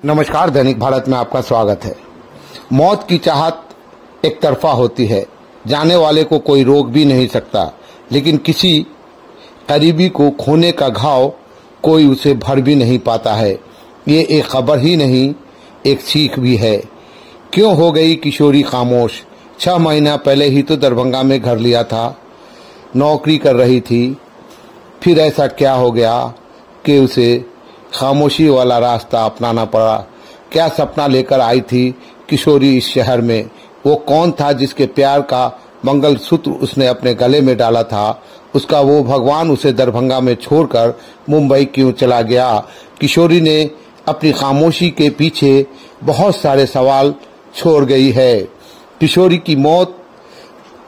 नमस्कार, दैनिक भारत में आपका स्वागत है। मौत की चाहत एक तरफा होती है, जाने वाले को कोई रोक भी नहीं सकता, लेकिन किसी करीबी को खोने का घाव कोई उसे भर भी नहीं पाता है। ये एक खबर ही नहीं, एक सीख भी है। क्यों हो गई किशोरी खामोश? 6 महीना पहले ही तो दरभंगा में घर लिया था, नौकरी कर रही थी, फिर ऐसा क्या हो गया कि उसे खामोशी वाला रास्ता अपनाना पड़ा? क्या सपना लेकर आई थी किशोरी इस शहर में? वो कौन था जिसके प्यार का मंगलसूत्र उसने अपने गले में डाला था? उसका वो भगवान उसे दरभंगा में छोड़कर मुंबई क्यों चला गया? किशोरी ने अपनी खामोशी के पीछे बहुत सारे सवाल छोड़ गई है। किशोरी की मौत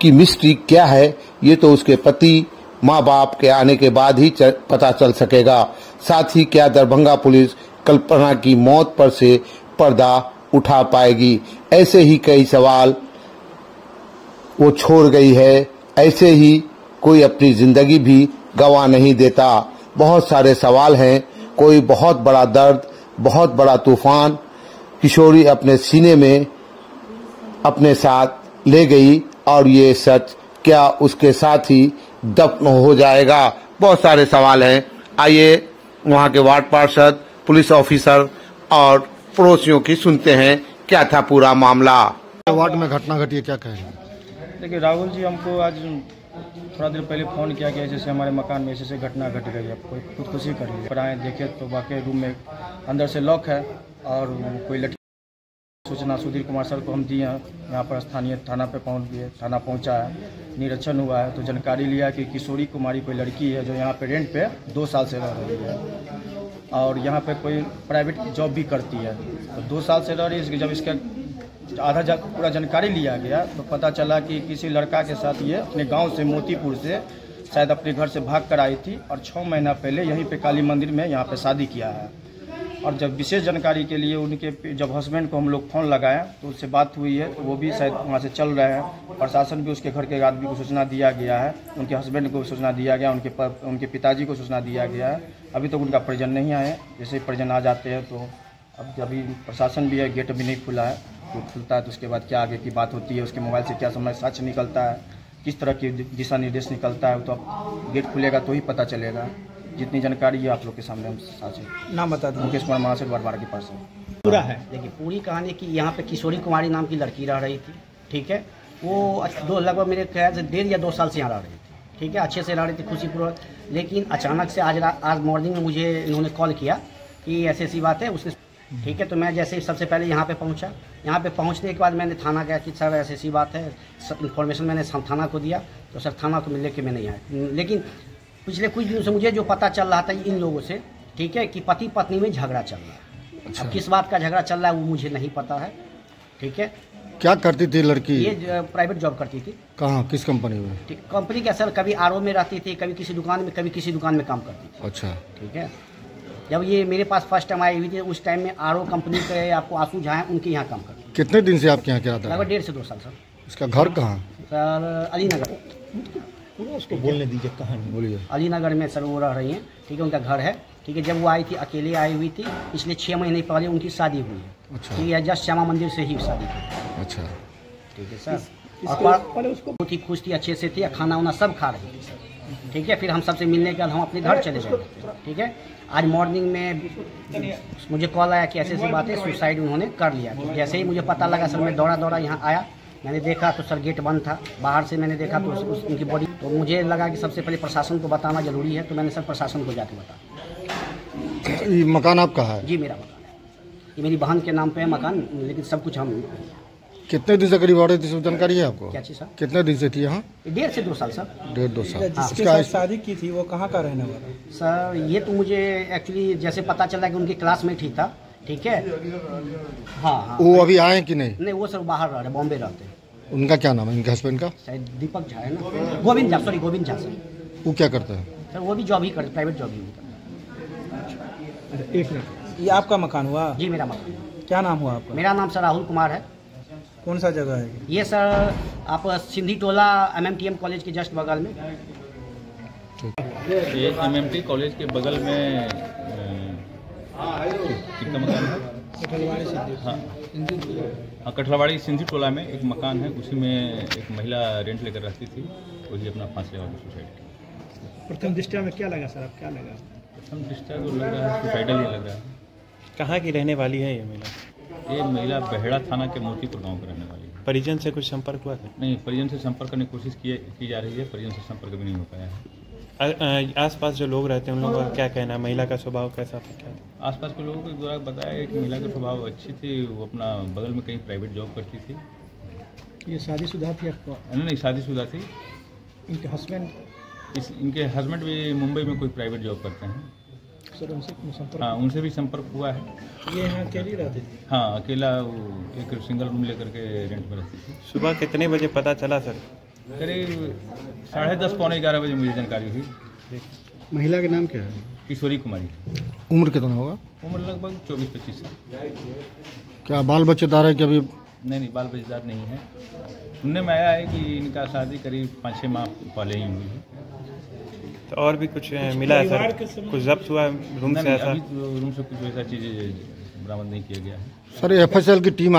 की मिस्ट्री क्या है, ये तो उसके पति माँ बाप के आने के बाद ही पता चल सकेगा। साथ ही क्या दरभंगा पुलिस कल्पना की मौत पर से पर्दा उठा पाएगी? ऐसे ही कई सवाल वो छोड़ गई है। ऐसे ही कोई अपनी जिंदगी भी गंवा नहीं देता। बहुत सारे सवाल हैं। कोई बहुत बड़ा दर्द, बहुत बड़ा तूफान किशोरी अपने सीने में अपने साथ ले गई, और ये सच क्या उसके साथ ही दफन हो जाएगा? बहुत सारे सवाल हैं। आइए वहां के वार्ड पार्षद, पुलिस ऑफिसर और पड़ोसियों की सुनते हैं क्या था पूरा मामला। वार्ड में घटना घटी है, क्या कहेंगे? देखिए राहुल जी, हमको आज थोड़ा देर पहले फ़ोन किया गया जैसे हमारे मकान में ऐसे घटना घट गई है, कोई खुदकुशी कर ली। पर आए देखे तो वाकई रूम में अंदर से लॉक है और कोई लड़की। सूचना सुधीर कुमार सर को हम दिए हैं, यहाँ पर स्थानीय थाना पे पहुँच गए, थाना पहुँचा है, निरीक्षण हुआ है तो जानकारी लिया कि किशोरी कुमारी कोई लड़की है जो यहाँ पे रेंट पे 2 साल से रह रही है और यहाँ पे कोई प्राइवेट जॉब भी करती है। तो 2 साल से रह रही है। जब इसका पूरा जानकारी लिया गया तो पता चला कि किसी लड़का के साथ ये अपने गाँव से मोतीपुर से शायद अपने घर से भाग कर आई थी और 6 महीना पहले यहीं पर काली मंदिर में यहाँ पर शादी किया है। और जब विशेष जानकारी के लिए उनके जब हस्बैंड को हम लोग फ़ोन लगाया तो उससे बात हुई है तो वो भी शायद वहाँ से चल रहे हैं। प्रशासन भी उसके घर के आदमी को सूचना दिया गया है, उनके हस्बैंड को सूचना दिया गया, उनके पिताजी को सूचना दिया गया है। अभी तक उनका परिजन नहीं आए। जैसे ही परिजन आ जाते हैं तो अब अभी प्रशासन भी है, गेट भी नहीं खुला है, तो खुलता है तो उसके बाद क्या आगे की बात होती है, उसके मोबाइल से क्या समय सच निकलता है, किस तरह की दिशा निर्देश निकलता है, तो अब गेट खुलेगा तो ही पता चलेगा। जितनी जानकारी है आप लोग के सामने हम साझा नाम बता दें। मुकेश कुमार महाशय वार्ड के पास पूरा है। देखिए पूरी कहानी कि यहाँ पे किशोरी कुमारी नाम की लड़की रह रही थी, ठीक है। वो लगभग मेरे ख्याल से 1.5 या 2 साल से यहाँ रह रही थी, ठीक है। अच्छे से रह रही थी, खुशीपूर्वक। लेकिन अचानक से आज मॉर्निंग में मुझे इन्होंने कॉल किया कि ऐसी ऐसी बात है उसने, ठीक है। तो मैं जैसे ही सबसे पहले यहाँ पे पहुँचा, यहाँ पे पहुँचने के बाद मैंने थाना गया कि सर ऐसी ऐसी बात है, इन्फॉर्मेशन मैंने थाना को दिया तो सर थाना को मिलने के मैं नहीं आया। लेकिन पिछले कुछ दिनों से मुझे जो पता चल रहा था इन लोगों से, ठीक है, कि पति पत्नी में झगड़ा चल रहा है। अच्छा। अब किस बात का झगड़ा चल रहा है वो मुझे नहीं पता है, ठीक है। क्या करती थी लड़की? ये प्राइवेट जॉब करती थी। कहाँ, किस कंपनी में? ठीक, कंपनी क्या सर, कभी आरओ में रहती थी, कभी किसी दुकान में, कभी किसी दुकान में काम करती थी। अच्छा, ठीक है। जब ये मेरे पास फर्स्ट टाइम आई हुई थी उस टाइम में आरओ कंपनी के आपको आंसू झा हैं, उनके यहाँ काम करती। कितने दिन से आपके यहाँ किराया? लगभग 1.5 से 2 साल सर। इसका घर कहाँ? सर अलीनगर। उसको बोलने दीजिए, कहानी बोलिए। अलीनगर में सर वो रह रही हैं, ठीक है, उनका घर है, ठीक है। जब वो आई थी अकेले आई हुई थी, पिछले 6 महीने पहले उनकी शादी हुई है। अच्छा। ठीक है, जस्ट श्यामा मंदिर से ही शादी की। अच्छा, ठीक है सर। और उसको बहुत ही खुश थी, अच्छे से थी, खाना वाना सब खा रही थी सर, ठीक है। फिर हम सबसे मिलने के बाद हम अपने घर चले गए, ठीक है। आज मॉर्निंग में मुझे कॉल आया कि ऐसी ऐसी बात है, सुसाइड उन्होंने कर लिया। तो जैसे ही मुझे पता लगा सर, मैं दौड़ा यहाँ आया, मैंने देखा तो सर गेट बंद था। बाहर से मैंने देखा तो उनकी बॉडी, तो मुझे लगा कि सबसे पहले प्रशासन को बताना जरूरी है, तो मैंने सर प्रशासन को जाके बताया। ये मकान आपका है? जी मेरा मकान है, ये मेरी बहन के नाम पे है मकान, लेकिन सब कुछ हम। कितने दिन से करीब आ रही थी, सब जानकारी है आपको? क्या चीज़ सर? कितने दिन से थी यहाँ? 1.5 से 2 साल सर। 1.5-2 साल। जिसके साथ शादी की थी वो कहाँ का रहने वाला? सर ये तो मुझे एक्चुअली जैसे पता चला कि उनकी क्लासमेट ही था, ठीक है। हाँ। वो अभी आए कि नहीं? नहीं, वो सर बाहर रह रहे, बॉम्बे रहते हैं। उनका क्या नाम है, इनके हस्बैंड का? शायद दीपक झा है ना, गोविंद झा सर। वो क्या करते हैं सर? वो भी जॉब ही करते, प्राइवेट जॉब ही करते। एक मिनट, ये आपका मकान हुआ? जी मेरा मकान। क्या नाम हुआ आपका? मेरा नाम सर राहुल कुमार है। कौन सा जगह है ये सर? आप सिंधी टोला MMTM कॉलेज के जस्ट बगल में। ये MMT कॉलेज के बगल में कितना मकान है? कटलवाड़ी से हाँ हाँ, कटलवाड़ी सिंधी टोला में एक मकान है, उसी में एक महिला रेंट लेकर रहती थी, वही अपना फांसी लगा के सुसाइड की। प्रथम दृष्टया में क्या लगा सर, अब क्या लगा? प्रथम दृष्टया तो लग रहा है सुसाइडल ही लग रहा है। कहाँ की रहने वाली है ये महिला? ये महिला बहेड़ा थाना के मोतीपुर गांव की रहने वाली है। परिजन से कुछ संपर्क हुआ था? नहीं, परिजन से संपर्क करने की कोशिश की जा रही है, परिजन से संपर्क भी नहीं हो पाया है। आसपास जो लोग रहते हैं उन लोगों का क्या कहना है? महिला का स्वभाव कैसा था? आसपास के लोगों के द्वारा बताया कि महिला का स्वभाव अच्छी थी, वो अपना बगल में कहीं प्राइवेट जॉब करती थी। ये शादीशुदा थी आपको? नहीं, शादीशुदा थी। इनके हस्बैंड? इनके हस्बैंड भी मुंबई में कोई प्राइवेट जॉब करते हैं। सर उनसे संपर्क? हाँ, उनसे भी संपर्क हुआ है। ये यहाँ अकेली रहती थी? हाँ, अकेला वो एक सिंगल रूम लेकर के रेंट में रहती थी। सुबह कितने बजे पता चला सर? करीब 10:30 पौने 11 बजे मुझे जानकारी हुई। महिला का नाम क्या है? किशोरी कुमारी। उम्र कितना होगा? उम्र लगभग 24-25 साल। क्या बाल बच्चेदार है कि अभी? नहीं, बाल बच्चेदार नहीं है। सुनने में आया है कि इनका शादी करीब 5-6 माह पहले ही हुई है। तो और भी कुछ मिला है सर? कुछ जब्त हुआ रूम से? ऐसा अभी रूम से कुछ ऐसा चीज़ बरामद नहीं किया गया है। सर FSL की टीम